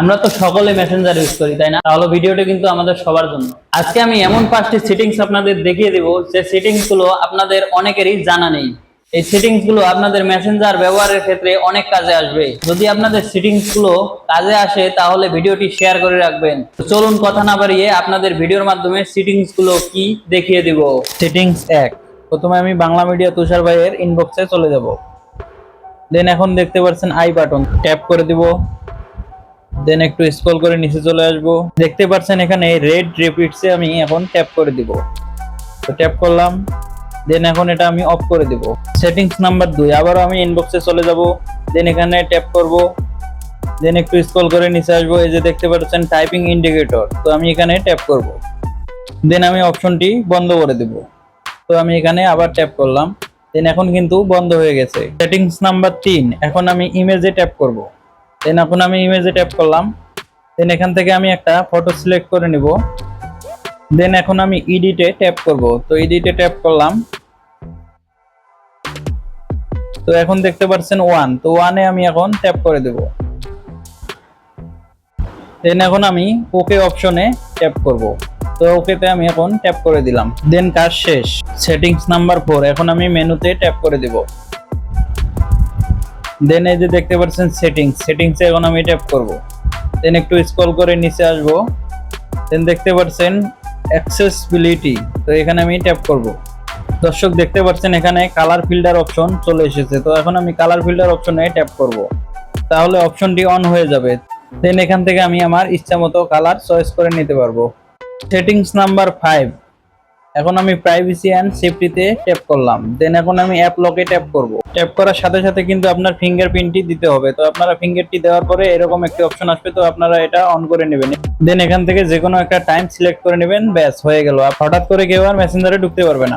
আমরা তো সকলে মেসেঞ্জার ইউজ করি, তাই না? তাহলে ভিডিওটা কিন্তু আমাদের সবার জন্য। আজকে আমি এমন 5টি সেটিংস আপনাদের দেখিয়ে দিব যে সেটিংস গুলো আপনাদের অনেকেরই জানা নেই। এই সেটিংস গুলো আপনাদের মেসেঞ্জার ব্যবহারের ক্ষেত্রে অনেক কাজে আসবে। যদি আপনাদের সেটিংস গুলো কাজে আসে তাহলে ভিডিওটি শেয়ার করে রাখবেন। তো চলুন কথা না বাড়িয়ে আপনাদের ভিডিওর মাধ্যমে সেটিংস গুলো কি দেখিয়ে দিব। সেটিংস 1। প্রথমে আমি বাংলা মিডিয়া তুষার ভাইয়ের ইনবক্সে চলে যাব। দেন এখন দেখতে পাচ্ছেন আই বাটন, ট্যাপ করে দিব। দেন একটু স্ক্রল করে নিচে চলে আসব। দেখতে পাচ্ছেন এখানে রেড রিপিটসে আমি এখন ট্যাপ করে দিব। তো ট্যাপ করলাম। দেন এখন এটা আমি অফ করে দিব। সেটিংস নাম্বার 2, আবারও আমি ইনবক্সে চলে যাব। দেন এখানে ট্যাপ করব। দেন একটু স্ক্রল করে নিচে আসবো। এই যে দেখতে পাচ্ছেন টাইপিং ইন্ডিকেটর, তো আমি এখানে ট্যাপ করব। দেন আমি অপশনটি বন্ধ করে দেব। তো আমি এখানে আবার ট্যাপ করলাম। দেন এখন কিন্তু বন্ধ হয়ে গেছে। সেটিংস নাম্বার 3, এখন আমি ইমেজে ট্যাপ করব। দেন এখন আমি ইমেজে ট্যাপ করলাম। দেন এখান থেকে আমি একটা ফটো সিলেক্ট করে নিব। দেন এখন আমি এডিটে ট্যাপ করব। তো এডিটে ট্যাপ করলাম। তো এখন দেখতে পাচ্ছেন 1, তো 1-এ আমি এখন ট্যাপ করে দেব। দেন এখন আমি ওকে অপশনে ট্যাপ করব। তো ওকেতে আমি এখন ট্যাপ করে দিলাম। দেন কাজ শেষ। সেটিংস নাম্বার 4, এখন আমি মেনুতে ট্যাপ করে দেব। দেন এই যে দেখতে পাচ্ছেন সেটিংসে এখন আমি ট্যাপ করব। দেন একটু স্ক্রল করে নিচে আসবো। দেন দেখতে পাচ্ছেন অ্যাক্সেসিবিলিটি, তো এখানে আমি ট্যাপ করব। দর্শক দেখতে পাচ্ছেন এখানে কালার ফিল্টার অপশন চলে এসেছে। তো এখন আমি কালার ফিল্টার অপশনে ট্যাপ করব, তাহলে অপশনটি অন হয়ে যাবে। দেন এখান থেকে আমি আমার ইচ্ছা মতো কালার চয়েস করে নিতে পারবো। সেটিংস নাম্বার 5, এখন আমি প্রাইভেসি অ্যান্ড সেফটিতে ট্যাপ করলাম। দেন এখন আমি অ্যাপ লকে ট্যাপ করব। ট্যাপ করার সাথে সাথে কিন্তু আপনার ফিঙ্গারপ্রিন্টটি দিতে হবে। তো আপনারা ফিঙ্গারটি দেওয়ার পরে এরকম একটি অপশন আসবে, তো আপনারা এটা অন করে নেবেন। দেন এখান থেকে যে কোনো একটা টাইম সিলেক্ট করে নেবেন, ব্যাস হয়ে গেল। হঠাৎ করে কেউ আর মেসেঞ্জারে ঢুকতে পারবে না।